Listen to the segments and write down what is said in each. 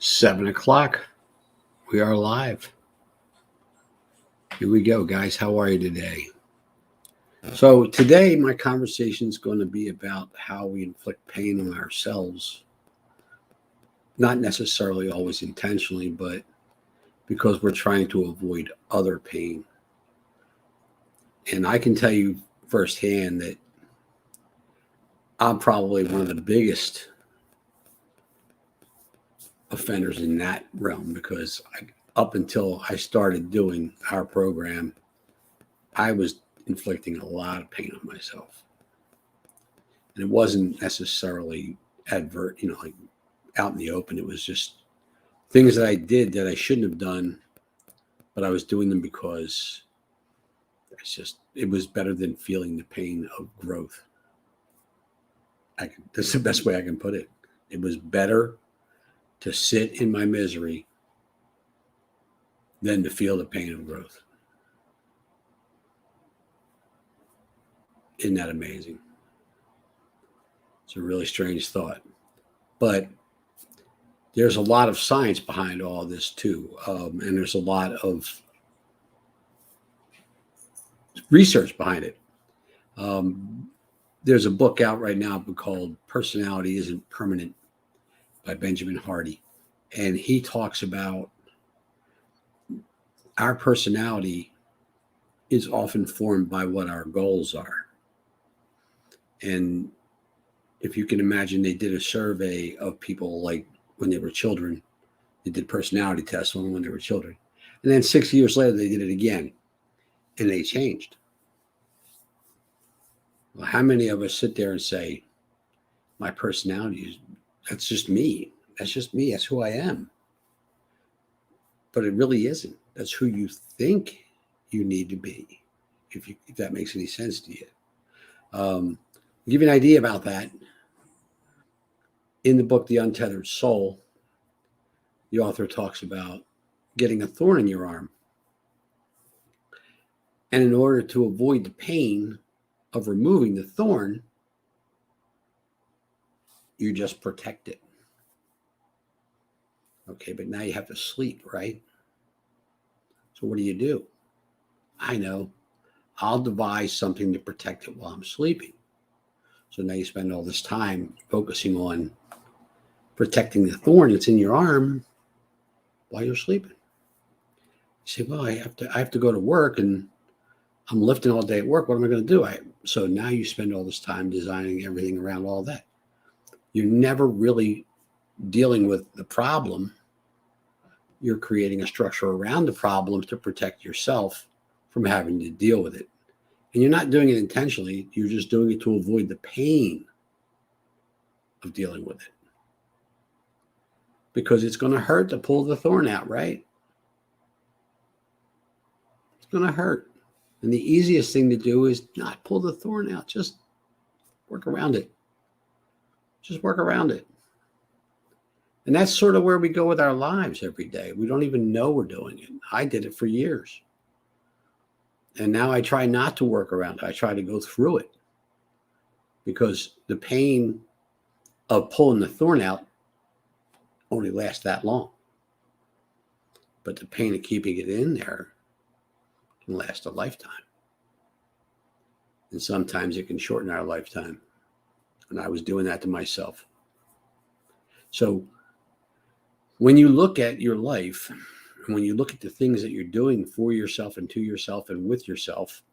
7 o'clock. We are live. Here we go, guys. How are you today? So, today my conversation is going to be about how we inflict pain on ourselves, not necessarily always intentionally, but because we're trying to avoid other pain. And I can tell you firsthand that I'm probably one of the biggest offenders in that realm because up until I started doing our program, I was inflicting a lot of pain on myself. And it wasn't necessarily advert, like out in the open. It was just things that I did that I shouldn't have done, but I was doing them because it was better than feeling the pain of growth. That's the best way I can put it. It was better to sit in my misery than to feel the pain of growth. Isn't that amazing? It's a really strange thought. But there's a lot of science behind all this too. And there's a lot of research behind it. There's a book out right now called Personality Isn't Permanent by Benjamin Hardy. And he talks about our personality is often formed by what our goals are. And if you can imagine, they did a survey of people like when they were children. They did personality tests on them when they were children. And then 6 years later, they did it again. And they changed. Well, how many of us sit there and say, my personality that's just me. That's just me. That's who I am. But it really isn't. That's who you think you need to be, if that makes any sense to you. I'll give you an idea about that. In the book, The Untethered Soul, the author talks about getting a thorn in your arm. And in order to avoid the pain of removing the thorn, you just protect it. Okay, but now you have to sleep, right? So what do? I know. I'll devise something to protect it while I'm sleeping. So now you spend all this time focusing on protecting the thorn that's in your arm while you're sleeping. You say, well, I have to go to work and I'm lifting all day at work. What am I going to do? So now you spend all this time designing everything around all that. You're never really dealing with the problem. You're creating a structure around the problem to protect yourself from having to deal with it. And you're not doing it intentionally. You're just doing it to avoid the pain of dealing with it. Because it's going to hurt to pull the thorn out, right? It's going to hurt. And the easiest thing to do is not pull the thorn out. Just work around it. Just work around it. And that's sort of where we go with our lives every day. We don't even know we're doing it. I did it for years. And now I try not to work around it. I try to go through it. Because the pain of pulling the thorn out only lasts that long. But the pain of keeping it in there can last a lifetime. And sometimes it can shorten our lifetime. And I was doing that to myself. So when you look at your life, and when you look at the things that you're doing for yourself and to yourself and with yourself,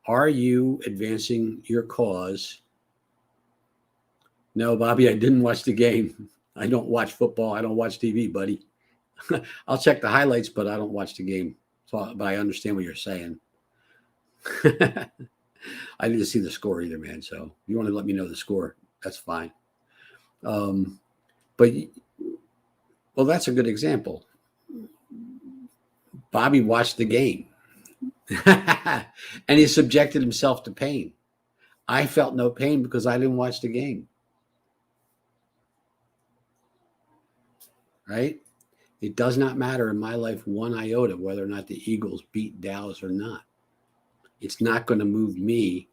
are you advancing your cause? No, Bobby, I didn't watch the game. I don't watch football. I don't watch TV, buddy. I'll check the highlights, but I don't watch the game. But I understand what you're saying. I didn't see the score either, man. So if you want to let me know the score, that's fine. But that's a good example. Bobby watched the game. And he subjected himself to pain. I felt no pain because I didn't watch the game. Right? It does not matter in my life one iota whether or not the Eagles beat Dallas or not. It's not going to move me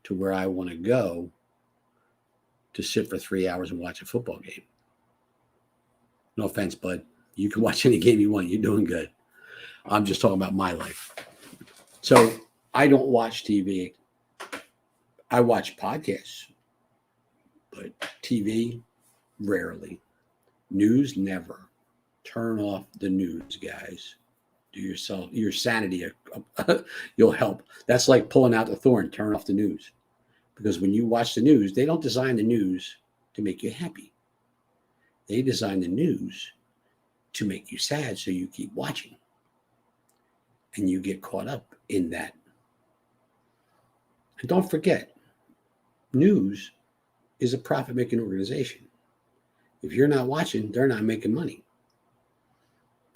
to where I want to go to sit for 3 hours and watch a football game. No offense, bud. You can watch any game you want. You're doing good. I'm just talking about my life. So I don't watch TV. I watch podcasts, but TV, rarely. News, never. Turn off the news, guys. Do yourself, your sanity, you'll help. That's like pulling out the Thorn, turn off the news. Because when you watch the news, they don't design the news to make you happy. They design the news to make you sad, so you keep watching. And you get caught up in that. And don't forget, news is a profit-making organization. If you're not watching, they're not making money.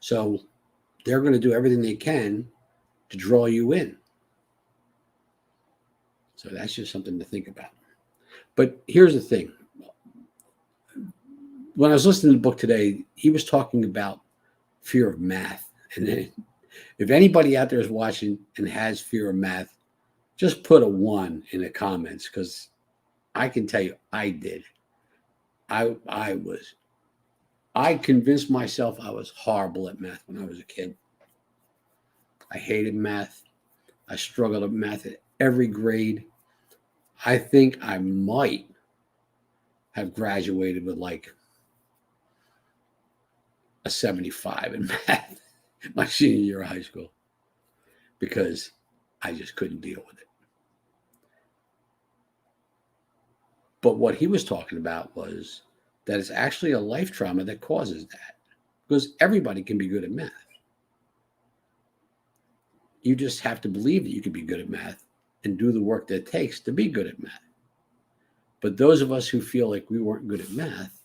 So they're going to do everything they can to draw you in. So that's just something to think about. But here's the thing. When I was listening to the book today, he was talking about fear of math. And then, if anybody out there is watching and has fear of math, just put a 1 in the comments, because I can tell you I did. I convinced myself I was horrible at math when I was a kid. I hated math. I struggled with math at every grade. I think I might have graduated with like a 75 in math my senior year of high school, because I just couldn't deal with it. But what he was talking about was that it's actually a life trauma that causes that, because everybody can be good at math. You just have to believe that you can be good at math and do the work that it takes to be good at math. But those of us who feel like we weren't good at math,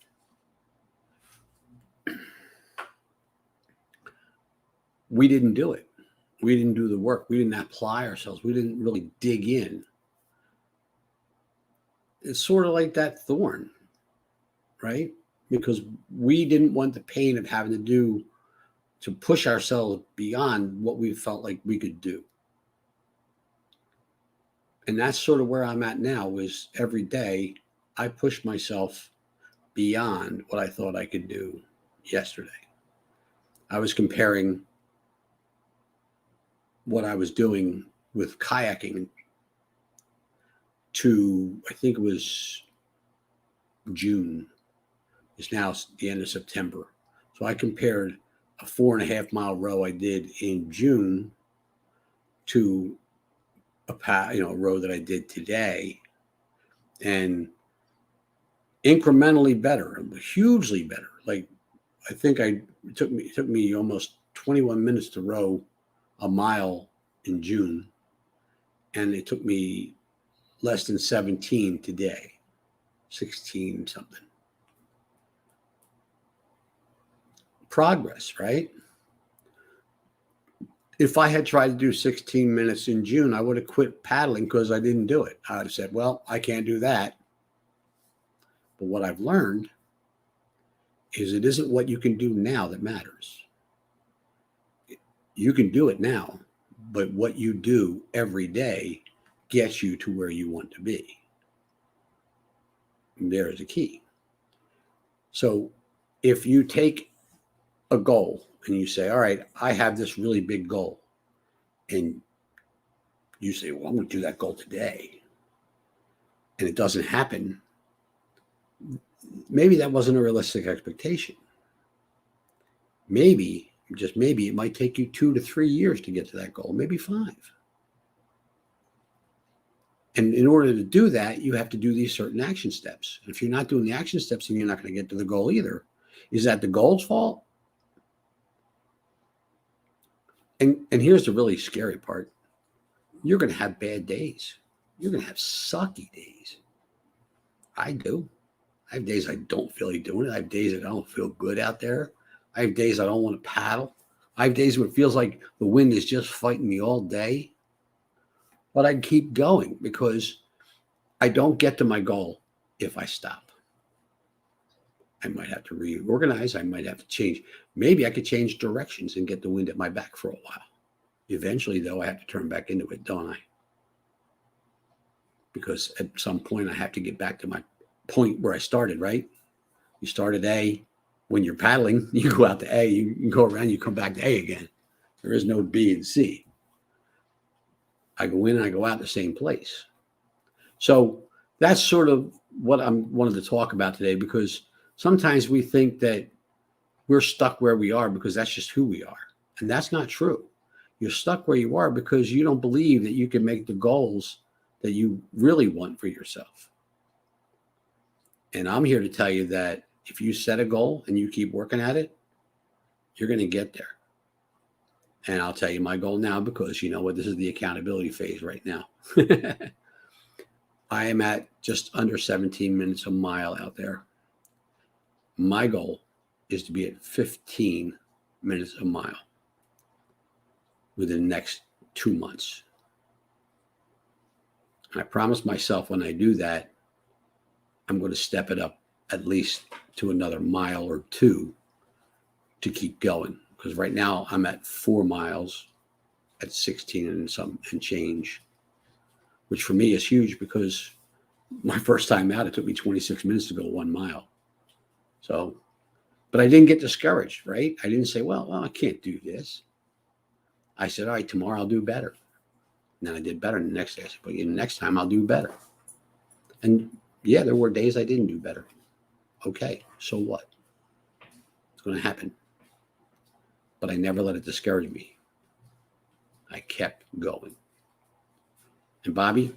we didn't do it. We didn't do the work. We didn't apply ourselves. We didn't really dig in. It's sort of like that Thorn, right? Because we didn't want the pain of having to push ourselves beyond what we felt like we could do. And that's sort of where I'm at now, is every day I push myself beyond what I thought I could do yesterday. I was comparing what I was doing with kayaking to, I think it was June. It's now the end of September. So I compared a 4.5 mile row I did in June to a row that I did today, and incrementally better, hugely better. Like, I think it took me almost 21 minutes to row a mile in June, and it took me less than 17 today, 16 something. Progress, right? If I had tried to do 16 minutes in June, I would have quit paddling because I didn't do it. I would have said, well, I can't do that. But what I've learned is it isn't what you can do now that matters. You can do it now, but what you do every day gets you to where you want to be. And there is a key. So if you take a goal and you say, all right, I have this really big goal, and you say, well, I'm going to do that goal today, and it doesn't happen, maybe that wasn't a realistic expectation. Maybe, just maybe, it might take you 2 to 3 years to get to that goal, maybe 5. And in order to do that, you have to do these certain action steps. And if you're not doing the action steps, then you're not going to get to the goal either. Is that the goal's fault? And here's the really scary part. You're going to have bad days. You're going to have sucky days. I do. I have days I don't feel like doing it. I have days that I don't feel good out there. I have days I don't want to paddle. I have days where it feels like the wind is just fighting me all day. But I keep going because I don't get to my goal if I stop. I might have to reorganize. I might have to change. Maybe I could change directions and get the wind at my back for a while. Eventually, though, I have to turn back into it, don't I? Because at some point, I have to get back to my point where I started, right? You start at A, When you're paddling, you go out to A, you go around, you come back to A again. There is no B and C. I go in and I go out the same place. So that's sort of what I wanted to talk about today, because sometimes we think that we're stuck where we are because that's just who we are. And that's not true. You're stuck where you are because you don't believe that you can make the goals that you really want for yourself. And I'm here to tell you that if you set a goal and you keep working at it, you're going to get there. And I'll tell you my goal now, because you know what, this is the accountability phase right now. I am at just under 17 minutes a mile out there. My goal is to be at 15 minutes a mile within the next 2 months. And I promise myself when I do that, I'm going to step it up at least to another mile or two to keep going. Because right now I'm at 4 miles at 16 and change, which for me is huge, because my first time out, it took me 26 minutes to go 1 mile. So, but I didn't get discouraged, right? I didn't say, well, I can't do this. I said, all right, tomorrow I'll do better. And then I did better. And the next day I said, but next time I'll do better. And yeah, there were days I didn't do better. Okay, so what? It's going to happen. But I never let it discourage me. I kept going. And Bobby,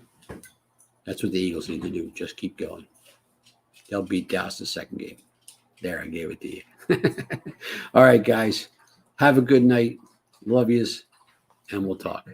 that's what the Eagles need to do. Just keep going. They'll beat Dallas the second game. There, I gave it to you. All right, guys. Have a good night. Love yous, and we'll talk.